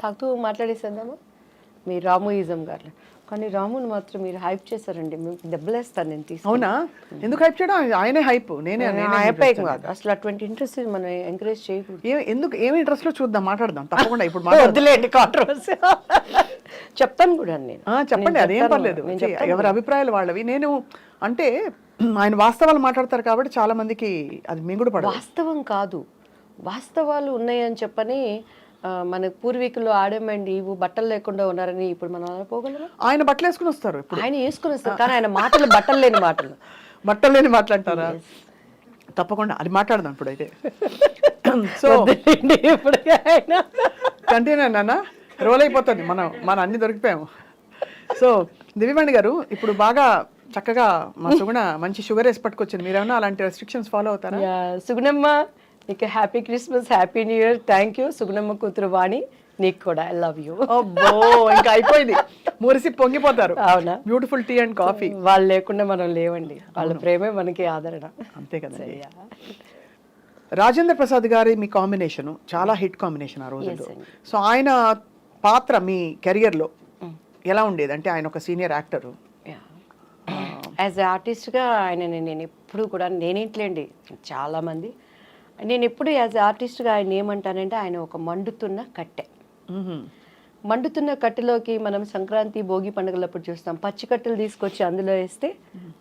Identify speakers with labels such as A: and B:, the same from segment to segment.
A: తాగుతూ మాట్లాడేసేద్దామా మీ రాముయిజం గారు. కానీ రాముని మాత్రం మీరు హైప్ చేశారండి, మీకు దెబ్బలేస్తాను నేను తీసుకు.
B: అవునా? ఎందుకు హైప్ చేయడం? ఆయనే హైప్, నేనే
A: హైప్ కాదు అసలు. అటువంటి ఇంట్రెస్ట్ మనం ఎంకరేజ్ చేయకూడదు.
B: ఎందుకు? ఏమి ఇంట్రెస్ట్లో చూద్దాం, మాట్లాడదాం తప్పకుండా. ఇప్పుడు
A: వద్దులేండి కాంట్రవర్సీ. చెప్తాను కూడా నేను.
B: చెప్పండి, అదేం పర్లేదు. ఎవరి అభిప్రాయాలు వాళ్ళవి. నేను అంటే ఆయన వాస్తవాలు మాట్లాడతారు కాబట్టి చాలా మందికి అది మింగుడు పడదు.
A: వాస్తవం కాదు, వాస్తవాలు ఉన్నాయని చెప్పని మన పూర్వీకులు ఆడమండి ఇవి బట్టలు లేకుండా ఉన్నారని ఇప్పుడు మనం పోగలరా?
B: ఆయన బట్టలు వేసుకుని వస్తారు,
A: ఆయన వేసుకుని వస్తారు, కానీ ఆయన మాటలు బట్టలు లేని మాటలు.
B: బట్టలు లేని మాట్లాడతారా? తప్పకుండా అది మాట్లాడదాం ఇప్పుడైతే. సో
A: ఇప్పుడు
B: కంటిన్యూ నాన్న, రోల్ అయిపోతుంది. మనం అన్ని దొరికిపోయాము. సో దివ్యవాణి గారు ఇప్పుడు బాగా చక్కగా మా సుగుణ మంచి షుగర్ వేసి పట్టుకొచ్చింది. మీరేమన్నా అలాంటి రెస్ట్రిక్షన్స్ ఫాలో అవుతారా?
A: సుగుణమ్మ నీకు happy Christmas, happy new year. Thank you Sugunamma కూతురు వాణి, నీకు కూడా ఐ లవ్ యూ.
B: అబ్బో ఇంకా అయిపోయింది, మురిసి పొంగిపోతారు.
A: అవునా?
B: Beautiful tea and coffee.
A: వాళ్ళు లేకుండా మనం లేవండి, వాళ్ళ ప్రేమే మనకి ఆదరణ.
B: అంతే కదా. రాజేంద్ర ప్రసాద్ గారి మీ కాంబినేషన్ చాలా హిట్ కాంబినేషన్ ఆ రోజుల్లో. సో ఆయన పాత్ర మీ కెరియర్లో ఎలా ఉండేది? అంటే ఆయన ఒక సీనియర్ యాక్టరు,
A: యాజ్ ఎ ఆర్టిస్ట్గా ఆయన నేను ఎప్పుడు కూడా, నేనేంట్లేండి చాలామంది, నేను ఎప్పుడు యాజ్ ఎ ఆర్టిస్ట్గా ఆయన ఏమంటానంటే ఆయన ఒక మండుతున్న కట్టె. మండుతున్న కట్టెలోకి మనం సంక్రాంతి భోగి పండుగలప్పుడు చూస్తాం, పచ్చి కట్టెలు తీసుకొచ్చి అందులో వేస్తే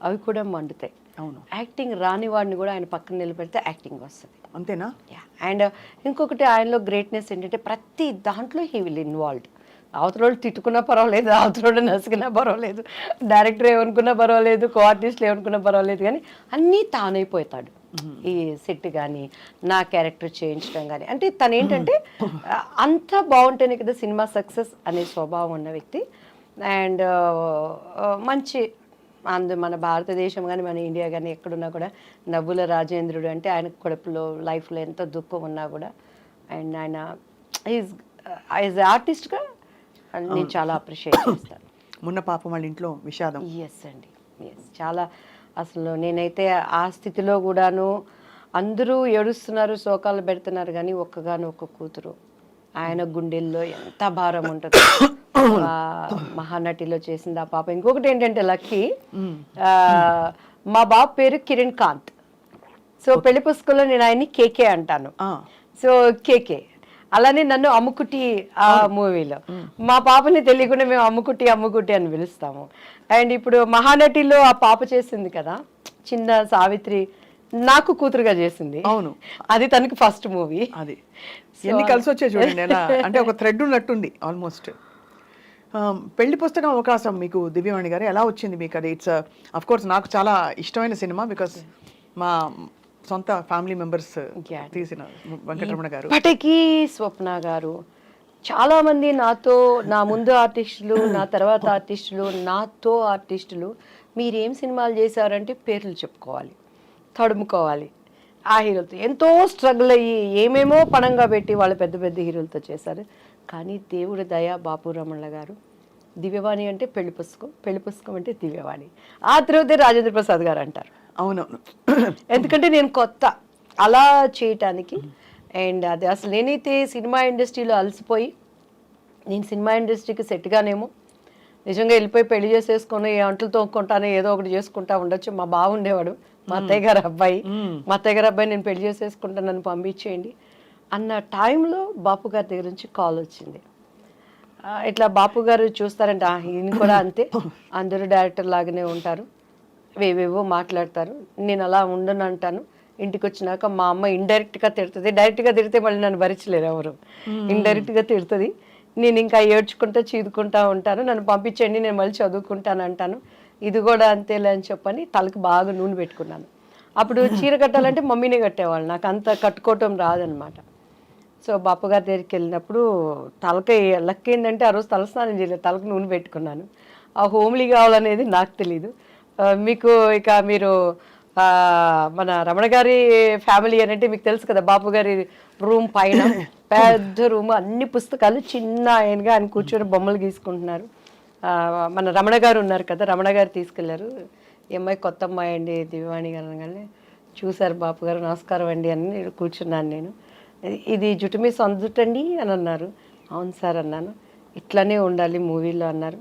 A: అవి కూడా మండుతాయి.
B: అవును.
A: యాక్టింగ్ రాని వాడిని కూడా ఆయన పక్కన నిలబెడితే యాక్టింగ్ వస్తుంది.
B: అంతేనా?
A: అండ్ ఇంకొకటి ఆయనలో గ్రేట్నెస్ ఏంటంటే ప్రతి దాంట్లో హీ విల్ ఇన్వాల్వ్డ్. అవతలోళ్ళు తిట్టుకున్నా పర్వాలేదు, అవతలోళ్ళు నసిగినా పర్వాలేదు, డైరెక్టర్ ఏమనుకున్నా పర్వాలేదు, కో ఆర్టిస్ట్లు ఏమనుకున్నా పర్వాలేదు, కానీ అన్నీ తానైపోతాడు. ఈ సెట్ కానీ నా క్యారెక్టర్ చేయించడం కానీ, అంటే తను ఏంటంటే అంతా బాగుంటేనే కదా సినిమా సక్సెస్ అనే స్వభావం ఉన్న వ్యక్తి. అండ్ మంచి మన భారతదేశం కానీ మన ఇండియా కానీ ఎక్కడున్నా కూడా నవ్వుల రాజేంద్రుడు అంటే ఆయనకు కడుపులో లైఫ్లో ఎంత దుఃఖం ఉన్నా కూడా అండ్ ఆయన ఈజ్ ఆర్టిస్ట్గా నేను చాలా అప్రిషియేట్ చేస్తాను.
B: మొన్న పాపం వాళ్ళ ఇంట్లో విషాదం.
A: ఎస్ అండి, ఎస్. చాలా అసలు నేనైతే ఆ స్థితిలో కూడాను అందరూ ఏడుస్తున్నారు, శోకాలు పెడుతున్నారు, కానీ ఒక్క కూతురు ఆయన గుండెల్లో ఎంత భారం ఉంటుంది. మహానటిలో చేసింది ఆ పాప. ఇంకొకటి ఏంటంటే లక్కీ, మా బాబు పేరు కిరణ్ కాంత్. సో పెళ్లి పుస్తకంలో నేను ఆయన్ని కేకే అంటాను. So KK. అలానే నన్ను అమ్ముకుటి ఆ మూవీలో, మా పాపని తెలియకుండా మేము అమ్ముకుటి అని పిలుస్తాము. అండ్ ఇప్పుడు మహానటిలో ఆ పాప చేసింది కదా చిన్న సావిత్రి, నాకు కూతురుగా చేసింది.
B: అవును,
A: అది తనకి ఫస్ట్ మూవీ.
B: అది ఎన్ని కలిసి వచ్చాయి చూడండి ఎలా, అంటే ఒక థ్రెడ్ ఉన్నట్టుంది ఆల్మోస్ట్. పెళ్లి పుస్తకం అవకాశం మీకు దివ్యవాణి గారు ఎలా వచ్చింది మీకు? అది ఇట్స్ అఫ్ కోర్స్ నాకు చాలా ఇష్టమైన సినిమా, బికాస్ మా సొంత ఫ్యామిలీ మెంబర్స్ తీసిన వెంకటరమణ గారు.
A: ఇప్పటికీ స్వప్న గారు, చాలామంది నాతో, నా ముందు ఆర్టిస్టులు, నా తర్వాత ఆర్టిస్టులు, నాతో ఆర్టిస్టులు మీరేం సినిమాలు చేశారంటే పేర్లు చెప్పుకోవాలి, తడుముకోవాలి. ఆ హీరోలతో ఎంతో స్ట్రగుల్ అయ్యి ఏమేమో పణంగా పెట్టి వాళ్ళు పెద్ద పెద్ద హీరోలతో చేశారు. కానీ దేవుడి దయ, బాపు రమణ గారు, దివ్యవాణి అంటే పెళ్లి పుస్తకం అంటే దివ్యవాణి, ఆ తర్వాతే రాజేంద్ర ప్రసాద్ గారు అంటారు.
B: అవునవును,
A: ఎందుకంటే నేను కొత్త అలా చేయటానికి. అండ్ అది అసలు నేనైతే సినిమా ఇండస్ట్రీలో అలసిపోయి, నేను సినిమా ఇండస్ట్రీకి సెట్గానేమో నిజంగా వెళ్ళిపోయి పెళ్లి చేసేసుకొని అంట్లు తోముకుంటాను, ఏదో ఒకటి చేసుకుంటా ఉండొచ్చు. మా బావ ఉండేవాడు, మా అత్తయ్య గారు అబ్బాయి, నేను పెళ్లి చేసేసుకుంటాను, నన్ను పంపించేయండి అన్న టైంలో బాపు గారి దగ్గర నుంచి కాల్ వచ్చింది. ఇట్లా బాపు గారు చూస్తారంటే ఈయన కూడా అంతే, అందరూ డైరెక్టర్ లాగానే ఉంటారు, వేవేవో మాట్లాడతారు, నేను అలా ఉండను అంటాను. ఇంటికి వచ్చినాక మా అమ్మ ఇండైరెక్ట్గా తిడుతుంది, డైరెక్ట్గా తిడితే మళ్ళీ నన్ను భరించలేరు ఎవరు, ఇండైరెక్ట్గా తిడుతుంది. నేను ఇంకా ఏడ్చుకుంటా చీదుకుంటా ఉంటాను, నన్ను పంపించండి నేను మళ్ళీ చదువుకుంటాను అంటాను. ఇది కూడా అంతేలే అని చెప్పని తలకి బాగా నూనె పెట్టుకున్నాను. అప్పుడు చీర కట్టాలంటే మమ్మీనే కట్టేవాళ్ళు, నాకు అంత కట్టుకోవటం రాదనమాట. సో బాపగారి దగ్గరికి వెళ్ళినప్పుడు తలకి లక్ ఏంటంటే ఆ రోజు తలస్నానం చేయలేదు, తలకు నూనె పెట్టుకున్నాను. ఆ హోమ్లీ కావాలనేది నాకు తెలీదు. మీకు ఇక మీరు మన రమణ గారి ఫ్యామిలీ అని అంటే మీకు తెలుసు కదా, బాపు గారి రూమ్ పైన పెద్ద రూమ్, అన్ని పుస్తకాలు, చిన్న ఆయనగా ఆయన కూర్చొని బొమ్మలు గీసుకుంటున్నారు. మన రమణ గారు ఉన్నారు కదా, రమణ గారు తీసుకెళ్లారు. ఈ అమ్మాయి కొత్త అమ్మాయి అండి దివ్యవాణి గారు అనగానే చూశారు బాపు గారు, నమస్కారం అండి అని కూర్చున్నాను నేను. ఇది జుట్టు మీ సొంత జుట్టు అండి అని అన్నారు. అవును సార్ అన్నాను. ఇట్లానే ఉండాలి మూవీలో అన్నారు.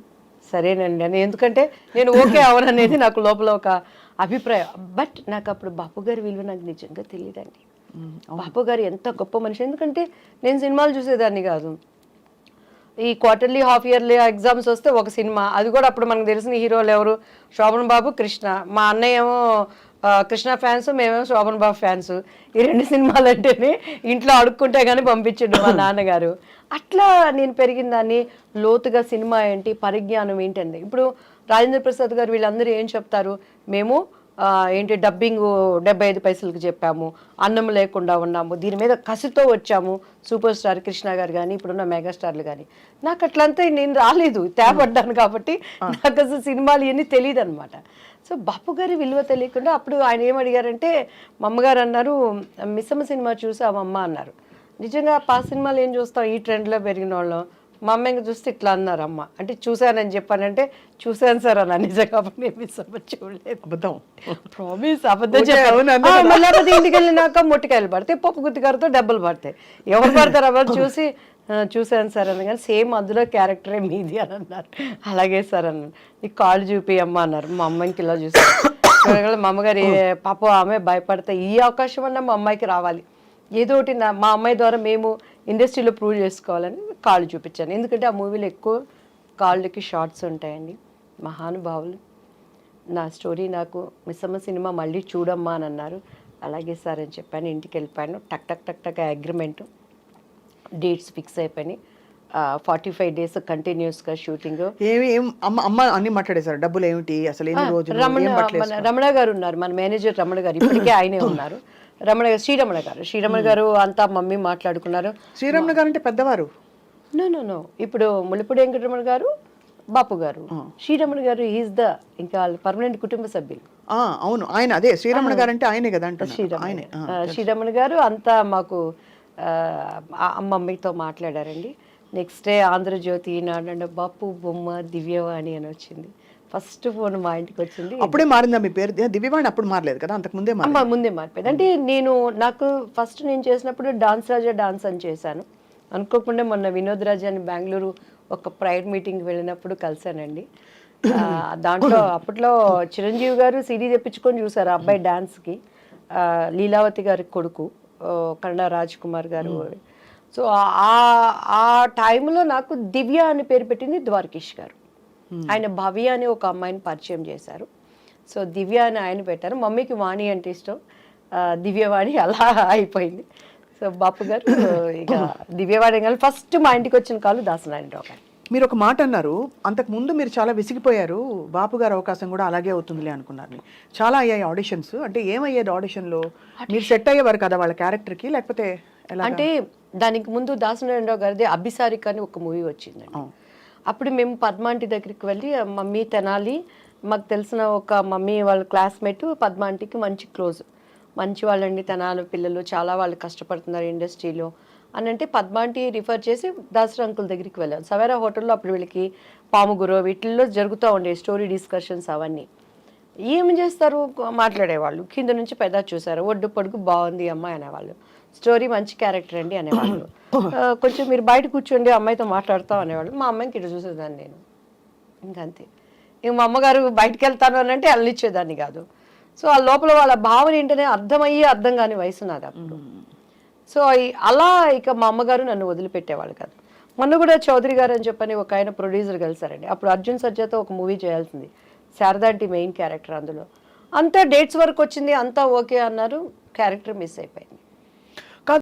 A: సరేనండి అని, ఎందుకంటే నేను ఓకే అవననేది నాకు లోపల ఒక అభిప్రాయం. బట్ నాకు అప్పుడు బాపు గారి విలువ నాకు నిజంగా తెలియదండి. బాపు గారు ఎంత గొప్ప మనిషి, ఎందుకంటే నేను సినిమాలు చూసేదాన్ని కాదు. ఈ క్వార్టర్లీ హాఫ్ ఇయర్లీ ఎగ్జామ్స్ వస్తే ఒక సినిమా, అది కూడా అప్పుడు మనకు తెలిసిన హీరోలు ఎవరు, శోభన్ బాబు, కృష్ణ. మా అన్నయ్య ఏమో కృష్ణ ఫ్యాన్స్, మేమేమో శోభన్ బాబు ఫ్యాన్స్. ఈ 2 సినిమాలు అంటేనే ఇంట్లో అడుక్కుంటే కానీ పంపించండు మా నాన్నగారు. అట్లా నేను పెరిగిన దాన్ని. లోతుగా సినిమా ఏంటి, పరిజ్ఞానం ఏంటండి. ఇప్పుడు రాజేంద్ర ప్రసాద్ గారు వీళ్ళందరూ ఏం చెప్తారు, మేము ఏంటి డబ్బింగ్ 75 పైసలకి చెప్పాము, అన్నం లేకుండా ఉన్నాము, దీని మీద కసితో వచ్చాము, సూపర్ స్టార్ కృష్ణ గారు కానీ ఇప్పుడున్న మెగాస్టార్లు కానీ. నాకు అట్లంతా నేను రాలేదు, తేపడ్డాను కాబట్టి నాకు అసలు సినిమాలు ఇవన్నీ తెలియదు అనమాట. సో బాపు గారి విలువ తెలియకుండా అప్పుడు ఆయన ఏమడిగారంటే, మా అమ్మగారు అన్నారు, మిస్సమ్మ సినిమా చూసామమ్మ అన్నారు. నిజంగా పాత సినిమాలు ఏం చూస్తాం, ఈ ట్రెండ్లో పెరిగిన వాళ్ళం. మా అమ్మ ఇంకా చూస్తే ఇట్లా అన్నారు, అమ్మ అంటే చూశానని చెప్పానంటే చూశాను సార్ అన్న. నిజంగా నేను మిస్సమ్మ చూడలేదు.
B: అబద్ధం,
A: ప్రామిస్ అబద్ధం చెప్పాను. లేకపోతే ఇంటికి వెళ్ళినాక మొట్టికాయలు పడతాయి, పప్పు గుత్తికారతో డబ్బులు పడతాయి. ఎవరు పడతారు ఎవరు చూసి చూశాను సార్ అన్న. కానీ సేమ్ అందులో క్యారెక్టరే మీది అని అన్నారు. అలాగే సార్ అన్నాను. నీకు కాళ్ళు చూపియమ్మ అన్నారు. మా అమ్మాయికి ఇలా చూసాను. మా అమ్మగారు పాప ఆమె భయపడతా, ఈ అవకాశం అన్నా మా అమ్మాయికి రావాలి, ఏదో ఒకటి మా అమ్మాయి ద్వారా మేము ఇండస్ట్రీలో ప్రూవ్ చేసుకోవాలని కాళ్ళు చూపించాను. ఎందుకంటే ఆ మూవీలో ఎక్కువ కాళ్ళకి షార్ట్స్ ఉంటాయండి. మహానుభావులు. నా స్టోరీ నాకు మిస్సమ్మ సినిమా మళ్ళీ చూడమ్మా అని అన్నారు. అలాగే సార్ అని చెప్పాను. ఇంటికి వెళ్ళిపోయాను. టక్ టక్ టక్ టక్ అగ్రిమెంట్, డేట్స్ ఫిక్స్ అయిపోయినాయి. 45 days కంటిన్యూస్గా షూటింగ్.
B: అమ్మ అన్ని మాట్లాడేశారు, డబ్బులు ఏమిటి అసలు, ఎన్ని రోజులు?
A: రమణ గారు ఉన్నారు, మన మేనేజర్ రమణ గారు, ఇప్పటికే ఆయనే ఉన్నారు. శ్రీరమణ గారు అంతా మమ్మీ మాట్లాడుకున్నారు.
B: శ్రీరమణ గారు అంటే పెద్దవారు?
A: నో ఇప్పుడు ములిపూడి వెంకటరమణ గారు, బాపు గారు. శ్రీరమణ గారు ఈజ్ ద ఇంకా పర్మనెంట్ కుటుంబ సభ్యులు.
B: అవును, ఆయన అదే శ్రీరమణ గారు అంటే ఆయనే కదా అంటే.
A: శ్రీరమణ గారు అంతా మాకు మమ్మీతో మాట్లాడారండి. నెక్స్ట్ డే ఆంధ్రజ్యోతి ఈనాడు బాపు బొమ్మ దివ్యవాణి అని వచ్చింది. ఫస్ట్ ఫోన్ మా ఇంటికి వచ్చింది.
B: అప్పుడే మారిందా మీ పేరు? దివ్యవాణి అప్పుడు మారలేదు కదా, అంతకు ముందే
A: ముందే మారిపోయింది. అంటే నాకు ఫస్ట్ నేను చేసినప్పుడు డాన్స్ రాజా డాన్స్ అని చేశాను. అనుకోకుండా మొన్న వినోద్ రాజా అని బెంగళూరు ఒక ప్రైవేట్ మీటింగ్కి వెళ్ళినప్పుడు కలిశానండి. దాంట్లో అప్పట్లో చిరంజీవి గారు సిడీ తెప్పించుకొని చూసారు ఆ అబ్బాయి డాన్స్కి. లీలావతి గారి కొడుకు కన్నడ రాజ్ కుమార్ గారు. సో ఆ టైంలో నాకు దివ్య అని పేరు పెట్టింది ద్వారకేష్ గారు. ఆయన భవ్య అని ఒక అమ్మాయిని పరిచయం చేశారు. సో దివ్య అని ఆయన పెట్టారు. మమ్మీకి వాణి అంటే ఇష్టం, దివ్యవాణి అలా అయిపోయింది. సో బాపు గారు ఇక దివ్యవాణి కానీ ఫస్ట్ మా ఇంటికి వచ్చిన కాలు దాసనారాయణరావు గారు.
B: మీరు ఒక మాట అన్నారు, అంతకు ముందు మీరు చాలా విసిగిపోయారు, బాపు గారు అవకాశం కూడా అలాగే అవుతుందిలే అనుకున్నారు. చాలా అయ్యాయి ఆడిషన్స్, అంటే ఏమయ్యేది ఆడిషన్లో? మీరు సెట్ అయ్యేవారు కదా వాళ్ళ క్యారెక్టర్కి, లేకపోతే
A: అంటే దానికి ముందు దాసనారాయణరావు గారిది అభిసారిక అని ఒక మూవీ వచ్చిందండి. అప్పుడు మేము పద్మాంటి దగ్గరికి వెళ్ళి, మమ్మీ తెనాలి మాకు తెలిసిన ఒక మమ్మీ వాళ్ళ క్లాస్మేట్ పద్మాంటికి మంచి క్లోజ్, మంచి వాళ్ళండి తెనాలి పిల్లలు, చాలా వాళ్ళు కష్టపడుతున్నారు ఇండస్ట్రీలో అని అంటే పద్మాంటి రిఫర్ చేసి దాసరి అంకుల్ దగ్గరికి వెళ్ళాం. సవేరా హోటల్లో అప్పుడు వీళ్ళకి పాముగురో వీటిల్లో జరుగుతూ ఉండే స్టోరీ డిస్కషన్స్ అవన్నీ. ఏమి చేస్తారు, మాట్లాడేవాళ్ళు. కింద నుంచి పెద్ద చూసారు, ఒడ్డు పొడుగు బాగుంది అమ్మాయి అనేవాళ్ళు, స్టోరీ మంచి క్యారెక్టర్ అండి అనేవాళ్ళు. కొంచెం మీరు బయట కూర్చోండి అమ్మాయితో మాట్లాడతాం అనేవాళ్ళు. మా అమ్మాయికి ఇటు చూసేదాన్ని నేను, ఇంకంతే. ఇంక మా అమ్మగారు బయటకు వెళ్తాను అని అంటే వెళ్ళనిచ్చేదాన్ని కాదు. సో ఆ లోపల వాళ్ళ భావన ఏంటనే అర్థమయ్యి అర్థం కాని వయసు నాది అప్పుడు. సో అలా ఇక మా అమ్మగారు నన్ను వదిలిపెట్టేవాళ్ళు కాదు. మొన్న కూడా చౌదరి గారు అని చెప్పని ఒక ఆయన ప్రొడ్యూసర్ కలిసారండి. అప్పుడు అర్జున్ సర్జాతో ఒక మూవీ చేయాల్సింది, శారదా అంటే మెయిన్ క్యారెక్టర్ అందులో. అంతా డేట్స్ వరకు వచ్చింది, అంతా ఓకే అన్నారు, క్యారెక్టర్ మిస్ అయిపోయింది.